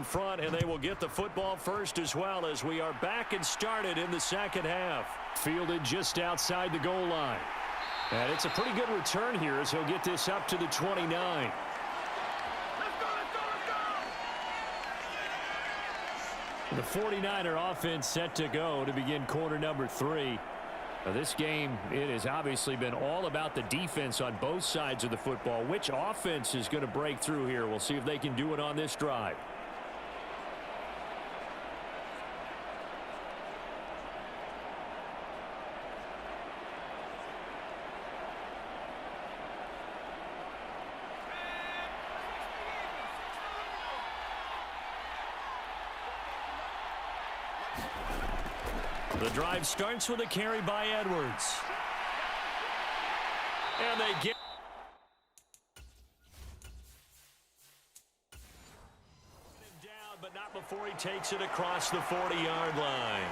in front, and they will get the football first as well as we are back and started in the second half. Fielded just outside the goal line. And it's a pretty good return here as he'll get this up to the 29. The 49er offense set to go to begin quarter number 3. Now this game, it has obviously been all about the defense on both sides of the football. Which offense is going to break through here? We'll see if they can do it on this drive. The drive starts with a carry by Edwards. And they get him down, but not before he takes it across the 40-yard line.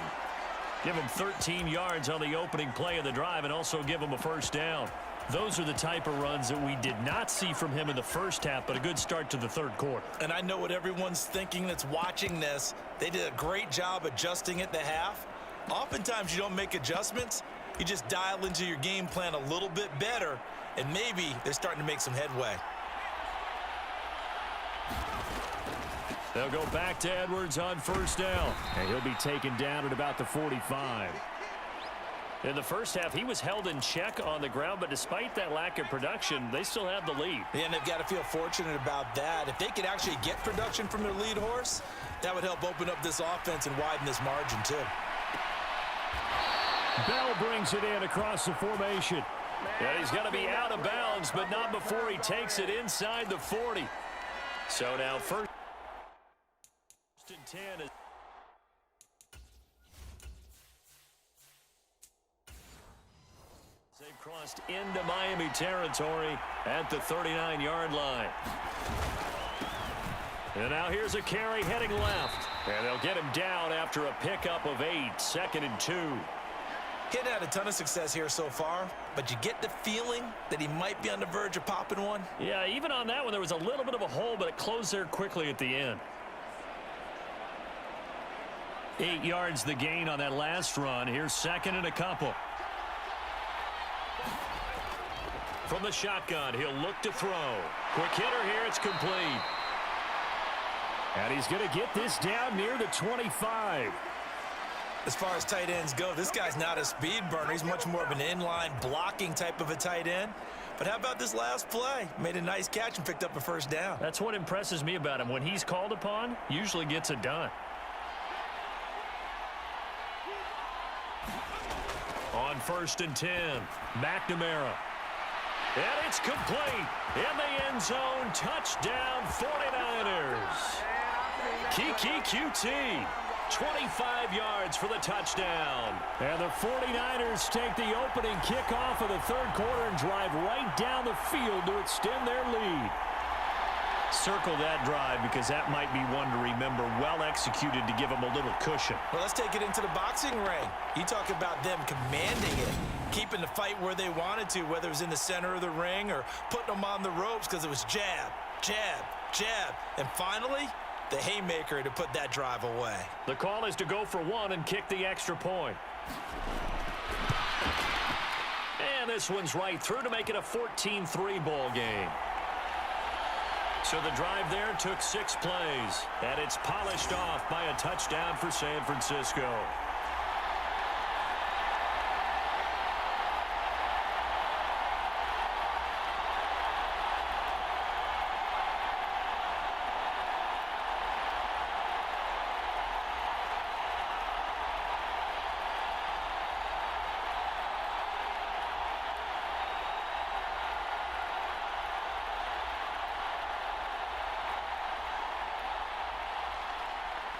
Give him 13 yards on the opening play of the drive and also give him a first down. Those are the type of runs that we did not see from him in the first half, but a good start to the third quarter. And I know what everyone's thinking that's watching this. They did a great job adjusting at the half. Oftentimes you don't make adjustments. You just dial into your game plan a little bit better, and maybe they're starting to make some headway. They'll go back to Edwards on first down. And he'll be taken down at about the 45. In the first half, he was held in check on the ground, but despite that lack of production, they still have the lead. Yeah, and they've got to feel fortunate about that. If they could actually get production from their lead horse, that would help open up this offense and widen this margin too. Bell brings it in across the formation. And he's going to be out of bounds, but not before he takes it inside the 40. So now first and 10 is they've crossed into Miami territory at the 39-yard line. And now here's a carry heading left. And they'll get him down after a pickup of 8, 2nd and 2. He hadn't had a ton of success here so far, but you get the feeling that he might be on the verge of popping one. Yeah, even on that one, there was a little bit of a hole, but it closed there quickly at the end. 8 yards the gain on that last run. Here's 2nd and a couple. From the shotgun, he'll look to throw. Quick hitter here, it's complete. And he's going to get this down near the 25. As far as tight ends go, this guy's not a speed burner. He's much more of an inline blocking type of a tight end. But how about this last play? Made a nice catch and picked up a first down. That's what impresses me about him. When he's called upon, usually gets it done. On 1st and 10, McNamara. And it's complete. In the end zone, touchdown 49ers. Kiki QT. 25 yards for the touchdown. And the 49ers take the opening kickoff of the third quarter and drive right down the field to extend their lead. Circle that drive because that might be one to remember. Well executed to give them a little cushion. Well, let's take it into the boxing ring. You talk about them commanding it, keeping the fight where they wanted to, whether it was in the center of the ring or putting them on the ropes because it was jab, jab, jab. And finally, the haymaker to put that drive away. The call is to go for one and kick the extra point. And this one's right through to make it a 14-3 ball game. So the drive there took 6 plays, and it's polished off by a touchdown for San Francisco.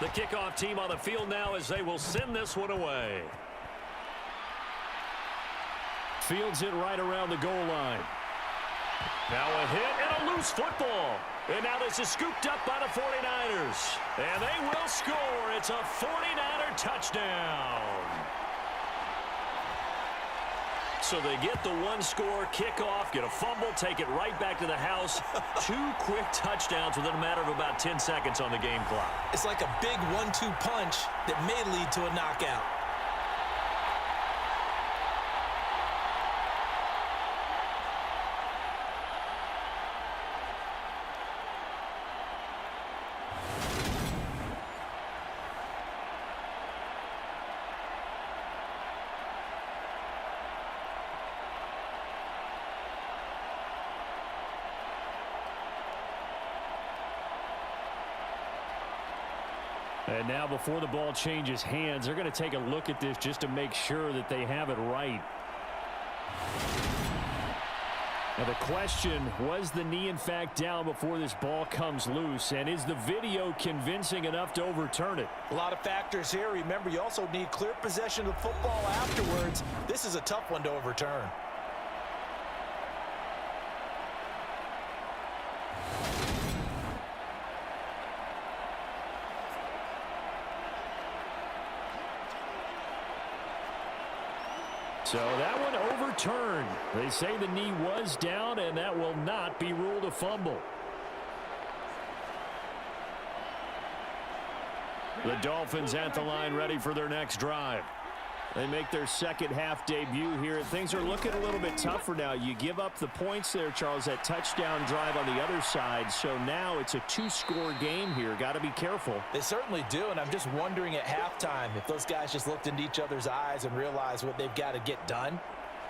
The kickoff team on the field now as they will send this one away. Fields it right around the goal line. Now a hit and a loose football. And now this is scooped up by the 49ers. And they will score. It's a 49er touchdown. So they get the one-score kickoff, get a fumble, take it right back to the house. 2 quick touchdowns within a matter of about 10 seconds on the game clock. It's like a big 1-2 punch that may lead to a knockout. And now before the ball changes hands, they're going to take a look at this just to make sure that they have it right. Now the question, was the knee in fact down before this ball comes loose? And is the video convincing enough to overturn it? A lot of factors here. Remember, you also need clear possession of the football afterwards. This is a tough one to overturn. So that one overturned. They say the knee was down, and that will not be ruled a fumble. The Dolphins at the line, ready for their next drive. They make their second half debut here. Things are looking a little bit tougher now. You give up the points there, Charles, that touchdown drive on the other side. So now it's a 2-score game here. Got to be careful. They certainly do, and I'm just wondering at halftime if those guys just looked into each other's eyes and realized what they've got to get done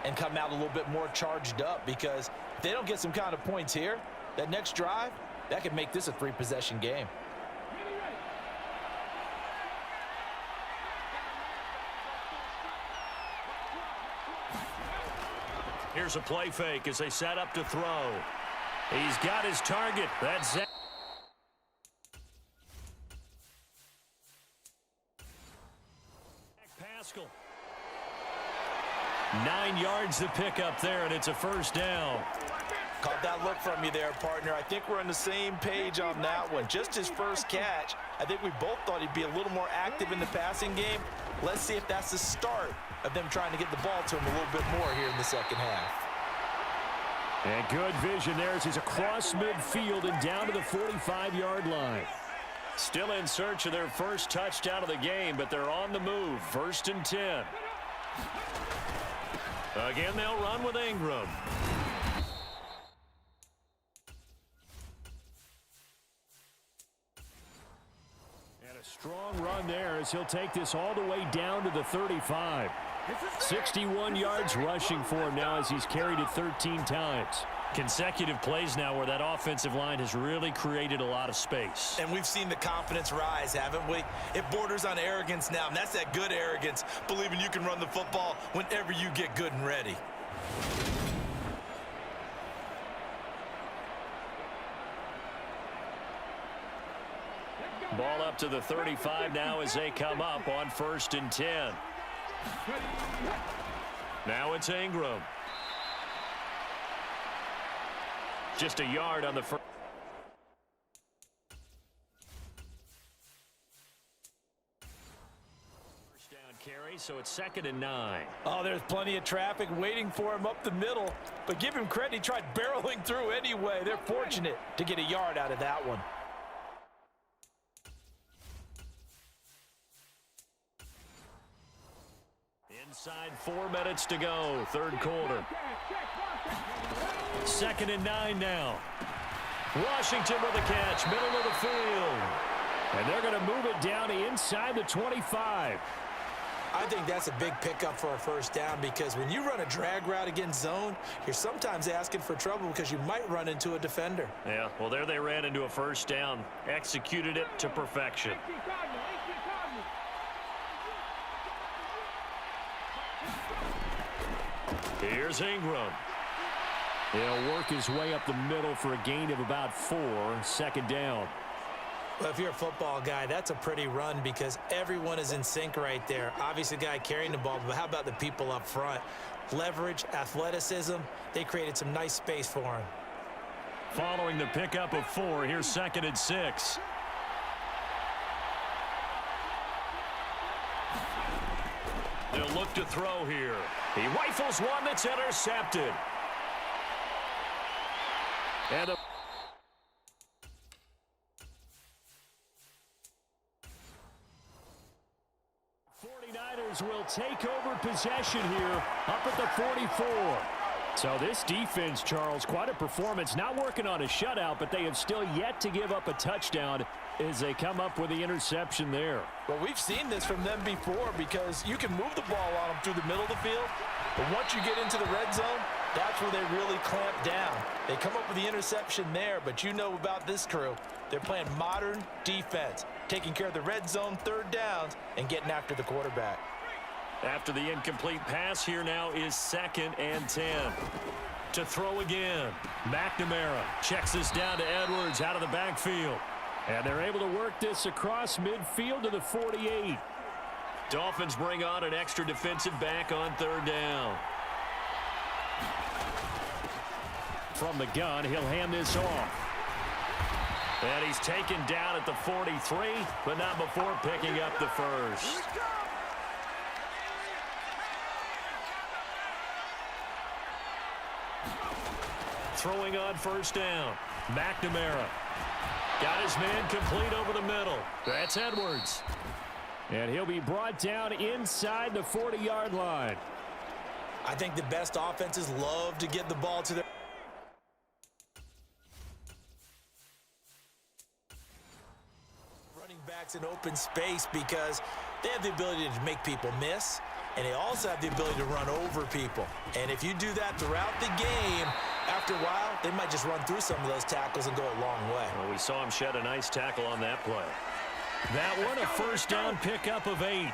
and come out a little bit more charged up, because if they don't get some kind of points here, that next drive, that could make this a 3-possession game. Here's a play fake as they set up to throw. He's got his target. That's Zach. Pascal. 9 yards to pick up there, and it's a first down. Caught that look from you there, partner. I think we're on the same page on that one. Just his first catch. I think we both thought he'd be a little more active in the passing game. Let's see if that's the start of them trying to get the ball to him a little bit more here in the second half. And good vision there as he's across midfield and down to the 45-yard line. Still in search of their first touchdown of the game, but they're on the move. 1st and 10. Again, they'll run with Ingram. Strong run there as he'll take this all the way down to the 35. 61 yards rushing for him now as he's carried it 13 times. Consecutive plays now where that offensive line has really created a lot of space. And we've seen the confidence rise, haven't we? It borders on arrogance now, and that's that good arrogance, believing you can run the football whenever you get good and ready. Ball up to the 35 now as they come up on 1st and 10. Now it's Ingram. Just a yard on the first. First down carry, so it's 2nd and 9. Oh, there's plenty of traffic waiting for him up the middle. But give him credit, he tried barreling through anyway. They're fortunate to get a yard out of that one. Inside 4 minutes to go, 3rd quarter. 2nd and 9 now. Washington with a catch, middle of the field. And they're going to move it down to inside the 25. I think that's a big pickup for a first down, because when you run a drag route against zone, you're sometimes asking for trouble because you might run into a defender. Yeah, well, there they ran into a first down, executed it to perfection. Here's Ingram. He'll work his way up the middle for a gain of about 4, 2nd down. Well, if you're a football guy, that's a pretty run because everyone is in sync right there. Obviously, the guy carrying the ball, but how about the people up front? Leverage, athleticism, they created some nice space for him. Following the pickup of 4, here's 2nd and 6. They'll They'll look to throw here. He rifles one that's intercepted. And a 49ers will take over possession here up at the 44. So this defense, Charles, quite a performance. Not working on a shutout, but they have still yet to give up a touchdown as they come up with the interception there. Well, we've seen this from them before because you can move the ball on them through the middle of the field, but once you get into the red zone, that's where they really clamp down. They come up with the interception there, but you know about this crew. They're playing modern defense, taking care of the red zone, third downs, and getting after the quarterback. After the incomplete pass, here now is 2nd and 10. To throw again. McNamara checks this down to Edwards out of the backfield. And they're able to work this across midfield to the 48. Dolphins bring on an extra defensive back on 3rd down. From the gun, he'll hand this off. And he's taken down at the 43, but not before picking up the first. Throwing on 1st down. McNamara. Got his man complete over the middle. That's Edwards. And he'll be brought down inside the 40-yard line. I think the best offenses love to get the ball to their running backs in open space because they have the ability to make people miss, and they also have the ability to run over people. And if you do that throughout the game, after a while, they might just run through some of those tackles and go a long way. Well, we saw him shed a nice tackle on that play. That one, a 1st down pickup of 8.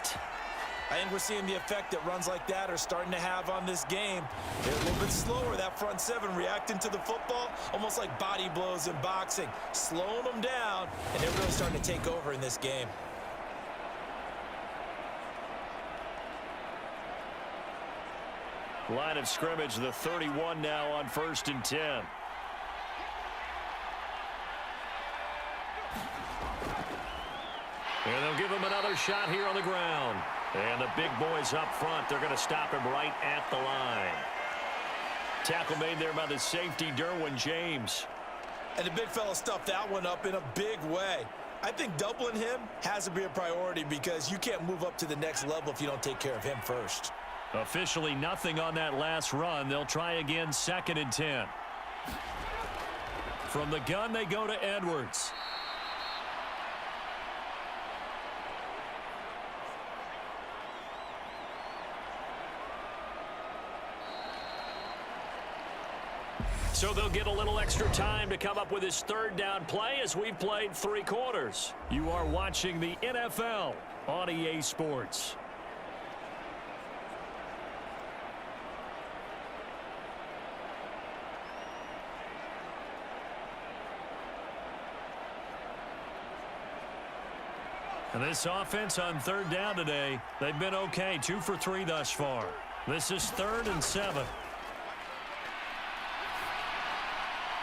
I think we're seeing the effect that runs like that are starting to have on this game. They're a little bit slower, that front 7, reacting to the football, almost like body blows in boxing, slowing them down, and they're really starting to take over in this game. Line of scrimmage, the 31 now on 1st and 10. And they'll give him another shot here on the ground. And the big boys up front, they're going to stop him right at the line. Tackle made there by the safety, Derwin James. And the big fella stuffed that one up in a big way. I think doubling him has to be a priority because you can't move up to the next level if you don't take care of him first. Officially nothing on that last run. They'll try again, 2nd and 10. From the gun, they go to Edwards. So they'll get a little extra time to come up with his 3rd down play as we've played 3 quarters. You are watching the NFL on EA Sports. And this offense on 3rd down today, they've been okay, 2 for 3 thus far. This is 3rd and 7.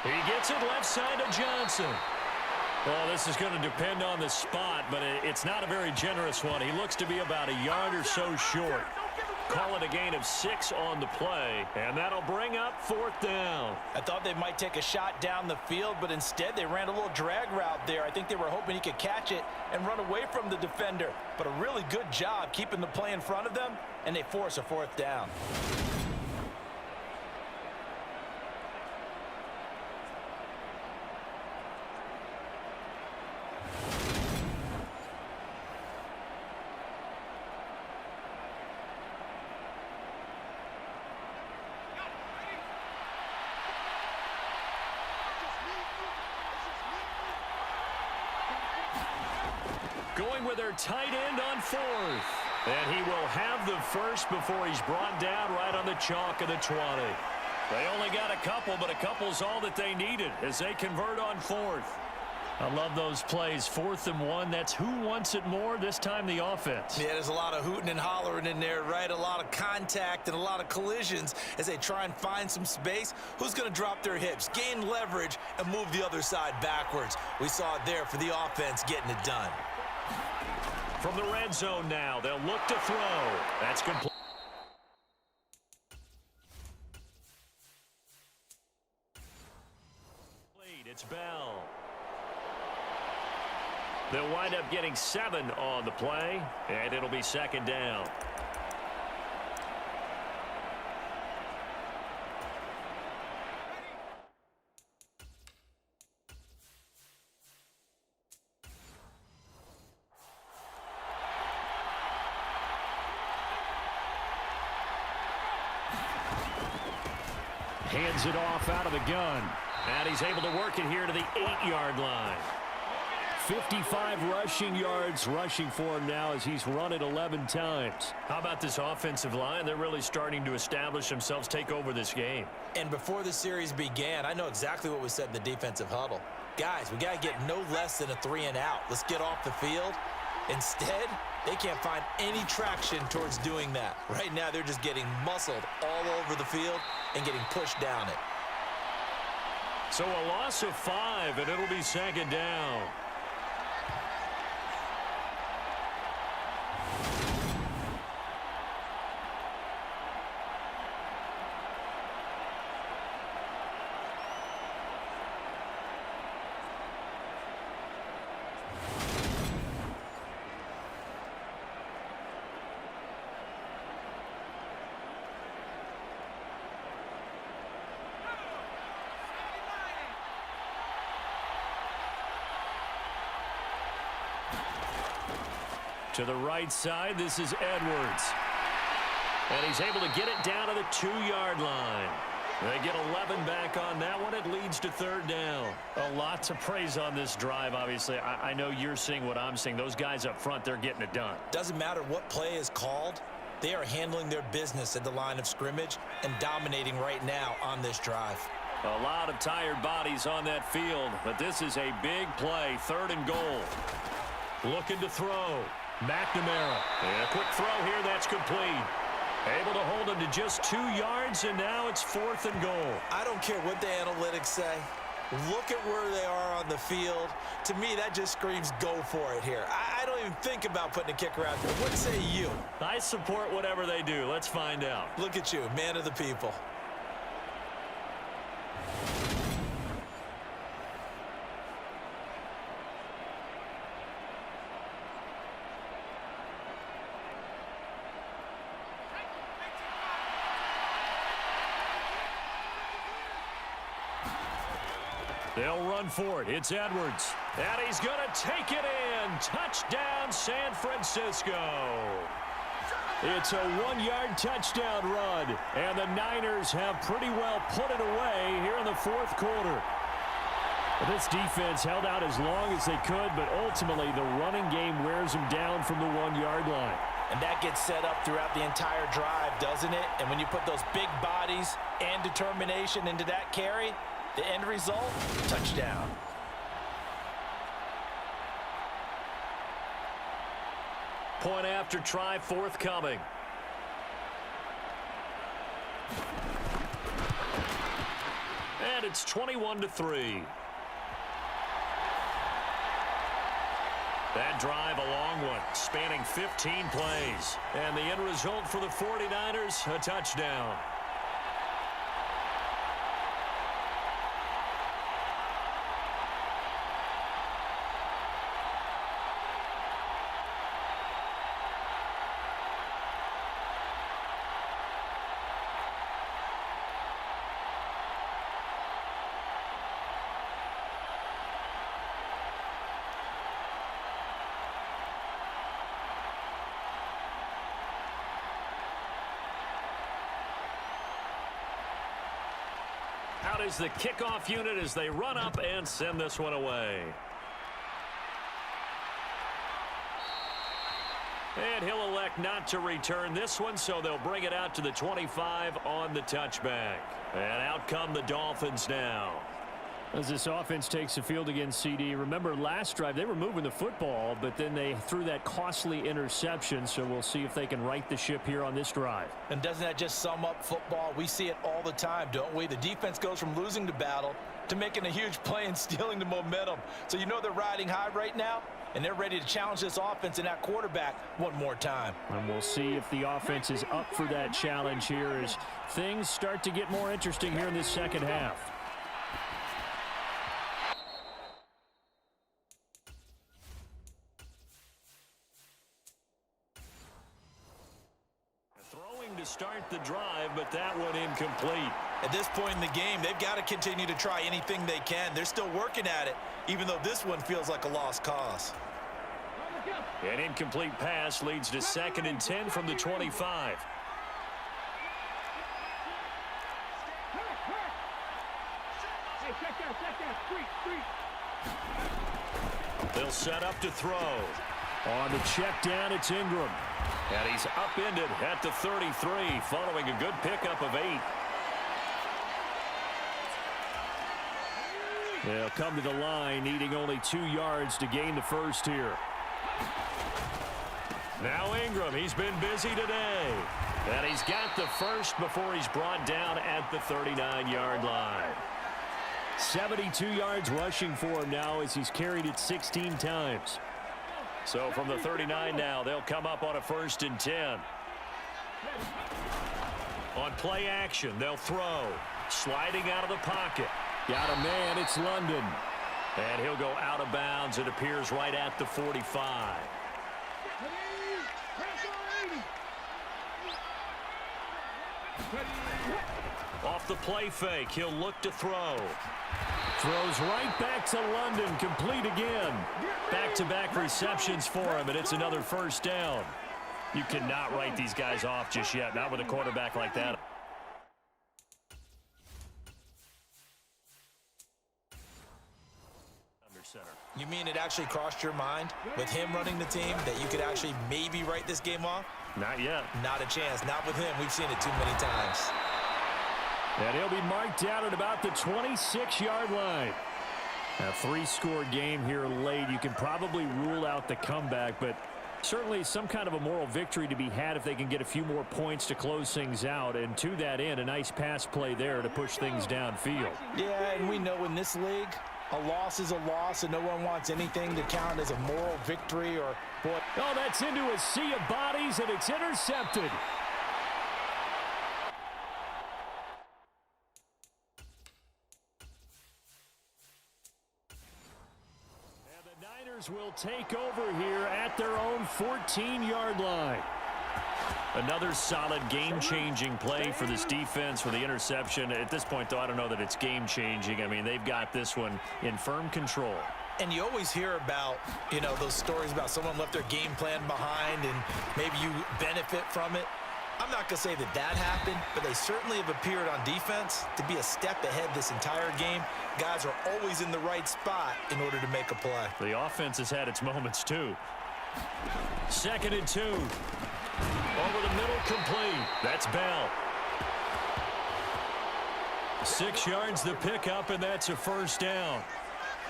He gets it left side to Johnson. Well, this is going to depend on the spot, but it's not a very generous one. He looks to be about a yard or so short. Call it a gain of 6 on the play, and that'll bring up 4th down. I thought they might take a shot down the field, but instead they ran a little drag route there. I think they were hoping he could catch it and run away from the defender. But a really good job keeping the play in front of them, and they force a 4th down. Going with their tight end on 4th. And he will have the first before he's brought down right on the chalk of the 20. They only got a couple, but a couple's all that they needed as they convert on 4th. I love those plays. 4th and 1. That's who wants it more, this time the offense. Yeah, there's a lot of hooting and hollering in there, right? A lot of contact and a lot of collisions as they try and find some space. Who's going to drop their hips, gain leverage, and move the other side backwards? We saw it there for the offense getting it done. From the red zone now, they'll look to throw. That's complete. wind up getting 7 on the play, and it'll be second down. Hands it off out of the gun. And he's able to work it here to the 8-yard line. 55 rushing yards rushing for him now as he's run it 11 times. How about this offensive line? They're really starting to establish themselves, take over this game. And before the series began, I know exactly what was said in the defensive huddle. Guys, we got to get no less than a 3-and-out. Let's get off the field. Instead, they can't find any traction towards doing that. Right now, they're just getting muscled all over the field and getting pushed down it. So a loss of 5, and it'll be second down. To the right side, this is Edwards. And he's able to get it down to the 2-yard line. They get 11 back on that one. It leads to third down. A lot to praise on this drive, obviously. I know you're seeing what I'm seeing. Those guys up front, they're getting it done. Doesn't matter what play is called. They are handling their business at the line of scrimmage and dominating right now on this drive. A lot of tired bodies on that field, but this is a big play, 3rd and goal. Looking to throw. McNamara. And a quick throw here, that's complete. Able to hold him to just 2 yards, and now it's 4th and goal. I don't care what the analytics say. Look at where they are on the field. To me, that just screams go for it here. I don't even think about putting a kicker out there. What say you? I support whatever they do. Let's find out. Look at you, man of the people. They'll run for it. It's Edwards. And he's going to take it in. Touchdown, San Francisco. It's a 1-yard touchdown run. And the Niners have pretty well put it away here in the 4th quarter. This defense held out as long as they could, but ultimately the running game wears them down from the 1-yard line. And that gets set up throughout the entire drive, doesn't it? And when you put those big bodies and determination into that carry, the end result, touchdown. Point after try forthcoming. And it's 21-3. That drive, a long one, spanning 15 plays. And the end result for the 49ers, a touchdown. Out is the kickoff unit as they run up and send this one away. And he'll elect not to return this one, so they'll bring it out to the 25 on the touchback. And out come the Dolphins now. As this offense takes the field against CD, remember last drive they were moving the football, but then they threw that costly interception, so we'll see if they can right the ship here on this drive. And doesn't that just sum up football? We see it all the time, don't we? The defense goes from losing the battle to making a huge play and stealing the momentum. So you know they're riding high right now, and they're ready to challenge this offense and that quarterback one more time. And we'll see if the offense is up for that challenge here as things start to get more interesting here in this second half. to start the drive, but that one incomplete. At this point in the game, they've got to continue to try anything they can. They're still working at it, even though this one feels like a lost cause. An incomplete pass leads to 2nd and 10 from the 25. They'll set up to throw. On the check down, it's Ingram. And he's upended at the 33, following a good pickup of 8. They'll come to the line, needing only 2 yards to gain the first here. Now Ingram, he's been busy today. And he's got the first before he's brought down at the 39-yard line. 72 yards rushing for him now as he's carried it 16 times. So from the 39 now, they'll come up on a 1st and 10. On play action, they'll throw. Sliding out of the pocket. Got a man, it's London. And he'll go out of bounds. It appears right at the 45. Off the play fake, he'll look to throw. Throws right back to London, complete again. Back-to-back receptions for him, and it's another 1st down. You cannot write these guys off just yet, not with a quarterback like that. Under center. You mean it actually crossed your mind with him running the team that you could actually maybe write this game off? Not yet. Not a chance. Not with him. We've seen it too many times. And he'll be marked out at about the 26-yard line. A 3-score game here late. You can probably rule out the comeback, but certainly some kind of a moral victory to be had if they can get a few more points to close things out. And to that end, a nice pass play there to push things downfield. Yeah, and we know in this league, a loss is a loss, and no one wants anything to count as a moral victory or what. Oh, that's into a sea of bodies, and it's intercepted. Will take over here at their own 14-yard line. Another solid game-changing play for this defense for the interception. At this point, though, I don't know that it's game-changing. I mean, they've got this one in firm control. And you always hear about, you know, those stories about someone left their game plan behind and maybe you benefit from it. I'm not going to say that that happened, but they certainly have appeared on defense to be a step ahead this entire game. Guys are always in the right spot in order to make a play. The offense has had its moments, too. 2nd and 2. Over the middle, complete. That's Bell. 6 yards the pickup, and that's a 1st down.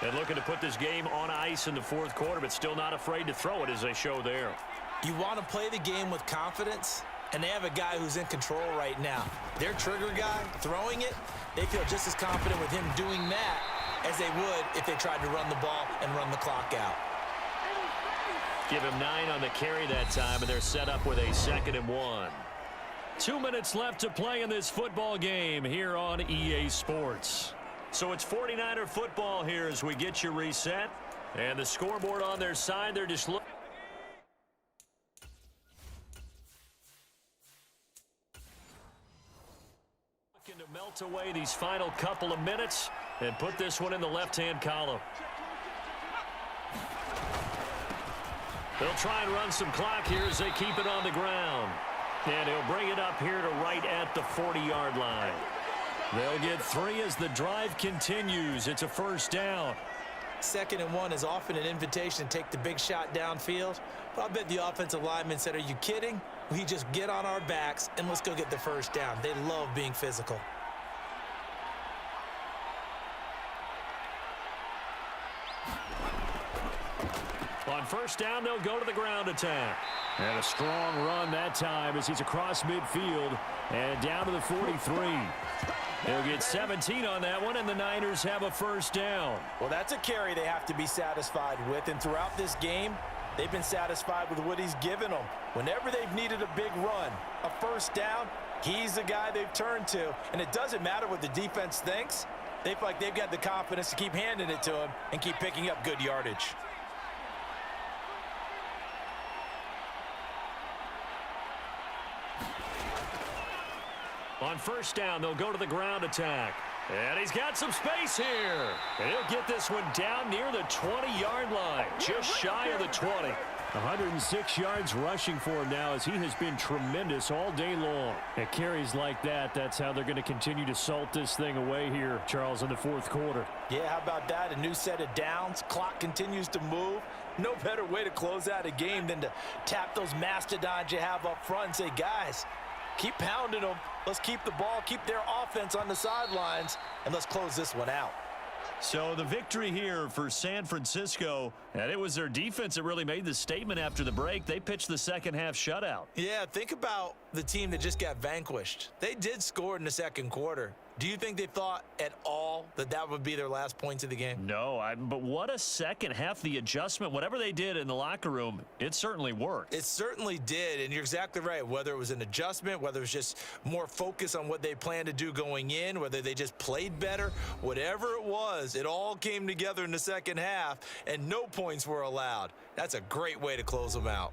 And looking to put this game on ice in the 4th quarter, but still not afraid to throw it as they show there. You want to play the game with confidence? And they have a guy who's in control right now. Their trigger guy, throwing it, they feel just as confident with him doing that as they would if they tried to run the ball and run the clock out. Give him 9 on the carry that time, and they're set up with a 2nd and 1. 2 minutes left to play in this football game here on EA Sports. So it's 49er football here as we get you reset. And the scoreboard on their side, they're just looking. To melt away these final couple of minutes and put this one in the left-hand column. They'll try and run some clock here as they keep it on the ground. And he'll bring it up here to right at the 40-yard line. They'll get 3 as the drive continues. It's a 1st down. 2nd and 1 is often an invitation to take the big shot downfield. But I bet the offensive lineman said, are you kidding? We just get on our backs and let's go get the 1st down. They love being physical. On 1st down, they'll go to the ground attack. And a strong run that time as he's across midfield and down to the 43. They'll get 17 on that one, and the Niners have a 1st down. Well, that's a carry they have to be satisfied with, and throughout this game, they've been satisfied with what he's given them. Whenever they've needed a big run, a 1st down, he's the guy they've turned to. And it doesn't matter what the defense thinks. They feel like they've got the confidence to keep handing it to him and keep picking up good yardage. On first down, they'll go to the ground attack. And he's got some space here. And he'll get this one down near the 20-yard line, just shy of the 20. 106 yards rushing for him now as he has been tremendous all day long. At carries like that, that's how they're going to continue to salt this thing away here, Charles, in the fourth quarter. Yeah, how about that? A new set of downs. Clock continues to move. No better way to close out a game than to tap those mastodons you have up front and say, guys, keep pounding them. Let's keep the ball, keep their offense on the sidelines, and let's close this one out. So the victory here for San Francisco, and it was their defense that really made the statement after the break. They pitched the second half shutout. Yeah, think about the team that just got vanquished. They did score in the second quarter. Do you think they thought at all that that would be their last points of the game? No, but what a second half. The adjustment, whatever they did in the locker room, it certainly worked. It certainly did, and you're exactly right. Whether it was an adjustment, whether it was just more focus on what they planned to do going in, whether they just played better, whatever it was, it all came together in the second half, and no points were allowed. That's a great way to close them out.